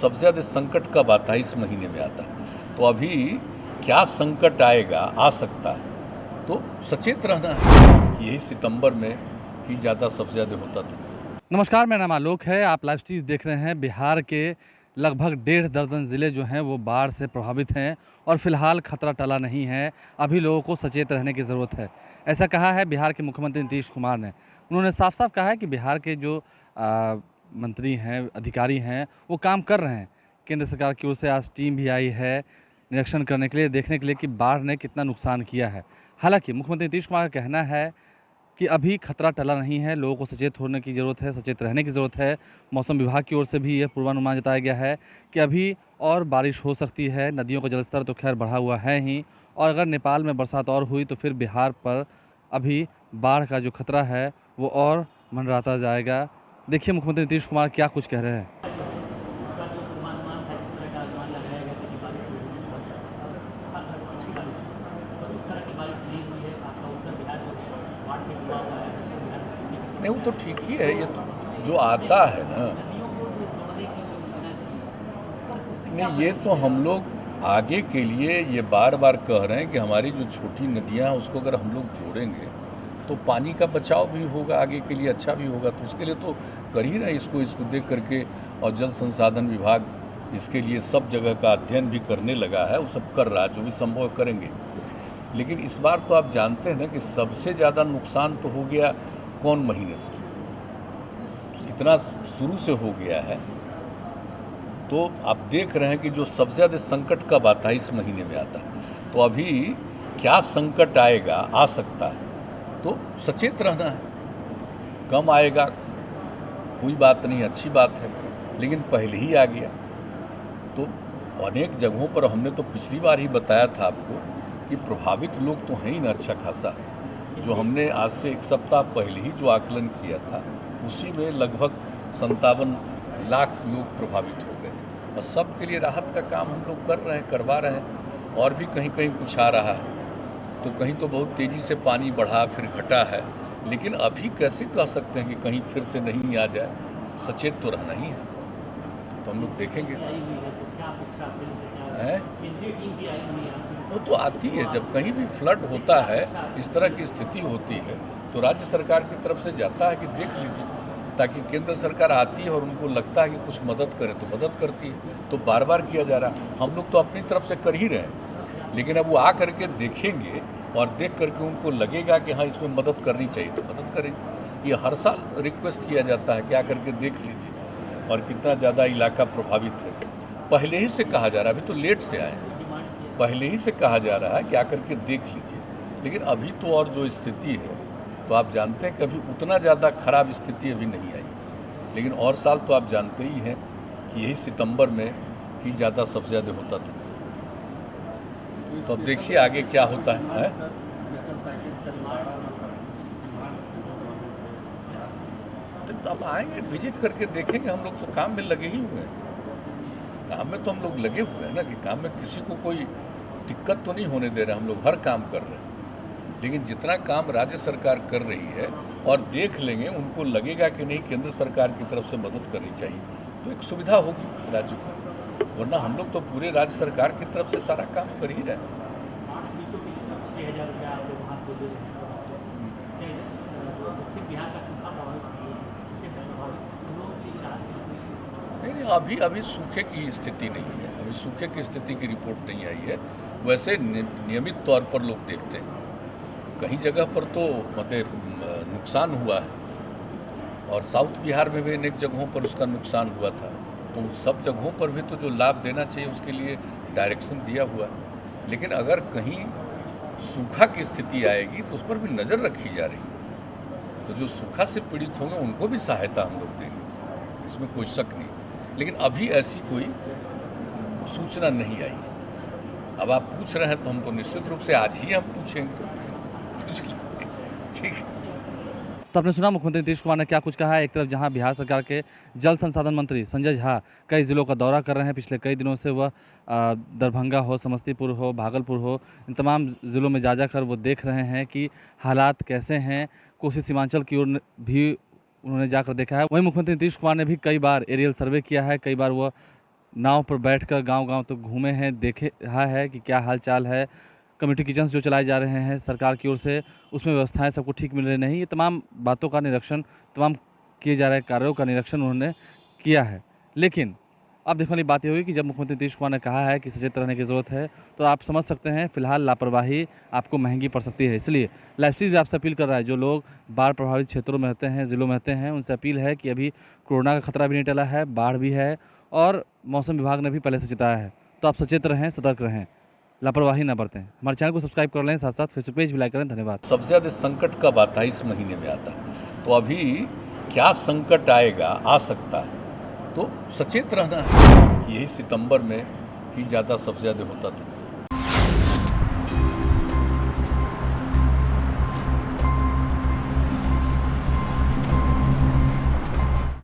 सबसे ज़्यादा संकट कब आता है? इस महीने में आता है। तो अभी क्या संकट आएगा, आ सकता है, तो सचेत रहना है कि यही सितंबर में ही ज़्यादा सबसे ज़्यादा होता था। नमस्कार, मेरा नाम आलोक है। आप लाइव स्ट्रीम देख रहे हैं। बिहार के लगभग 1.5 दर्जन ज़िले जो हैं वो बाढ़ से प्रभावित हैं और फिलहाल खतरा टला नहीं है। अभी लोगों को सचेत रहने की ज़रूरत है। ऐसा कहा है बिहार के मुख्यमंत्री नीतीश कुमार ने। उन्होंने साफ-साफ कहा है कि बिहार के जो मंत्री हैं, अधिकारी हैं, वो काम कर रहे हैं। केंद्र सरकार की ओर से आज टीम भी आई है निरीक्षण करने के लिए, देखने के लिए कि बाढ़ ने कितना नुकसान किया है। हालाँकि मुख्यमंत्री नीतीश कुमार का कहना है कि अभी खतरा टला नहीं है, लोगों को सचेत होने की ज़रूरत है, सचेत रहने की ज़रूरत है। मौसम विभाग की ओर से भी यह पूर्वानुमान जताया गया है कि अभी और बारिश हो सकती है। नदियों का जलस्तर तो खैर बढ़ा हुआ है ही, और अगर नेपाल में बरसात और हुई तो फिर बिहार पर अभी बाढ़ का जो खतरा है वो और मंडराता जाएगा। देखिए मुख्यमंत्री नीतीश कुमार क्या कुछ कह रहे हैं। नहीं, वो तो ठीक ही है। ये तो जो आता है ना, नहीं, ये तो हम लोग आगे के लिए ये बार बार कह रहे हैं कि हमारी जो छोटी नदियाँ हैं उसको अगर हम लोग जोड़ेंगे तो पानी का बचाव भी होगा, आगे के लिए अच्छा भी होगा। तो उसके लिए तो कर ही रहे इसको देख करके, और जल संसाधन विभाग इसके लिए सब जगह का अध्ययन भी करने लगा है, वो सब कर रहा है, जो भी संभव करेंगे। लेकिन इस बार तो आप जानते हैं ना कि सबसे ज़्यादा नुकसान तो हो गया कौन महीने से, इतना शुरू से हो गया है। तो आप देख रहे हैं कि जो सबसे ज़्यादा संकट कब आता है? इस महीने में आता है। तो अभी क्या संकट आएगा, आ सकता है, तो सचेत रहना है। कम आएगा कोई बात नहीं, अच्छी बात है, लेकिन पहले ही आ गया तो अनेक जगहों पर हमने तो पिछली बार ही बताया था आपको कि प्रभावित लोग तो हैं ही ना अच्छा खासा। जो हमने आज से 1 सप्ताह पहले ही जो आकलन किया था उसी में लगभग 57 लाख लोग प्रभावित हो गए थे, और सबके लिए राहत का काम हम लोग कर रहे हैं, करवा रहे हैं। और भी कहीं कहीं कुछ आ रहा है, तो कहीं तो बहुत तेज़ी से पानी बढ़ा फिर घटा है। लेकिन अभी कैसे कह सकते हैं कि कहीं फिर से नहीं आ जाए? सचेत तो रहना ही है, तो हम लोग देखेंगे। है वो तो आती है, जब कहीं भी फ्लड होता है, इस तरह की स्थिति होती है, तो राज्य सरकार की तरफ से जाता है कि देख लीजिए, ताकि केंद्र सरकार आती है और उनको लगता है कि कुछ मदद करे तो मदद करती है। तो बार बार किया जा रहा है, हम लोग तो अपनी तरफ से कर ही रहे हैं, लेकिन अब वो आ करके देखेंगे और देख करके उनको लगेगा कि हाँ इसमें मदद करनी चाहिए तो मदद करेंगे। ये हर साल रिक्वेस्ट किया जाता है कि आ करके देख लीजिए और कितना ज़्यादा इलाका प्रभावित है। पहले ही से कहा जा रहा है, अभी तो लेट से आए, पहले ही से कहा जा रहा है कि आकर के देख लीजिए। लेकिन अभी तो और जो स्थिति है तो आप जानते हैं कि अभी उतना ज़्यादा खराब स्थिति अभी नहीं आई, लेकिन और साल तो आप जानते ही हैं कि यही सितंबर में ही ज़्यादा सबसे ज़्यादा होता था। तो अब देखिए आगे क्या होता है? तो अब आएंगे, विजिट करके देखेंगे। हम लोग तो काम में लगे ही हुए हैं, काम में तो हम लोग लगे हुए हैं ना, कि काम में किसी को कोई दिक्कत तो नहीं होने दे रहे। हम लोग हर काम कर रहे हैं, लेकिन जितना काम राज्य सरकार कर रही है और देख लेंगे, उनको लगेगा कि नहीं केंद्र सरकार की तरफ से मदद करनी चाहिए, तो एक सुविधा होगी राज्य को। वरना हम लोग तो पूरे राज्य सरकार की तरफ से सारा काम कर ही रहे हैं। नहीं, अभी सूखे की स्थिति नहीं है, अभी सूखे की स्थिति की रिपोर्ट नहीं आई है। वैसे नियमित तौर पर लोग देखते हैं, कहीं जगह पर तो मतलब नुकसान हुआ है, और साउथ बिहार में भी अनेक जगहों पर उसका नुकसान हुआ था। तो सब जगहों पर भी तो जो लाभ देना चाहिए उसके लिए डायरेक्शन दिया हुआ है। लेकिन अगर कहीं सूखा की स्थिति आएगी तो उस पर भी नज़र रखी जा रही है। तो जो सूखा से पीड़ित होंगे उनको भी सहायता हम लोग देंगे, इसमें कोई शक नहीं। लेकिन अभी ऐसी कोई सूचना नहीं आई। अब आप पूछ रहे हैं तो हम तो निश्चित रूप से आज ही हम पूछेंगे, ठीक है। तो आपने सुना मुख्यमंत्री नीतीश कुमार ने क्या कुछ कहा है। एक तरफ जहां बिहार सरकार के जल संसाधन मंत्री संजय झा कई ज़िलों का दौरा कर रहे हैं, पिछले कई दिनों से वह दरभंगा हो, समस्तीपुर हो, भागलपुर हो, इन तमाम ज़िलों में जा कर वो देख रहे हैं कि हालात कैसे हैं। कोसी सीमांचल की ओर भी उन्होंने जाकर देखा है। वहीं मुख्यमंत्री नीतीश कुमार ने भी कई बार एरियल सर्वे किया है, कई बार वह नाव पर बैठकर गांव-गांव तक घूमे हैं, देखे रहा है कि क्या हाल-चाल है। कम्युनिटी किचन्स जो चलाए जा रहे हैं सरकार की ओर से, उसमें व्यवस्थाएँ सबको ठीक मिल रही नहीं। ये तमाम बातों का निरीक्षण, तमाम किए जा रहे कार्यों का निरीक्षण उन्होंने किया है। लेकिन अब देखने वाली बात ये हुई कि जब मुख्यमंत्री नीतीश कुमार ने कहा है कि सचेत रहने की ज़रूरत है, तो आप समझ सकते हैं फिलहाल लापरवाही आपको महँगी पड़ सकती है। इसलिए लाइफ स्टील भी आपसे अपील कर रहा है, जो लोग बाढ़ प्रभावित क्षेत्रों में रहते हैं, ज़िलों में रहते हैं, उनसे अपील है कि अभी कोरोना का खतरा भी नहीं टला है, बाढ़ भी है और मौसम विभाग ने भी पहले से चेताया है। तो आप सचेत रहें, सतर्क रहें, लापरवाही ना बरतें। हमारे चैनल को सब्सक्राइब कर लें, साथ-साथ फेसबुक पेज भी लाइक करें। धन्यवाद। सबसे ज़्यादा संकट कब आता है? इस महीने में आता है। तो अभी क्या संकट आएगा, आ सकता है, तो सचेत रहना है कि यही सितंबर में ही ज़्यादा सबसे ज़्यादा होता था।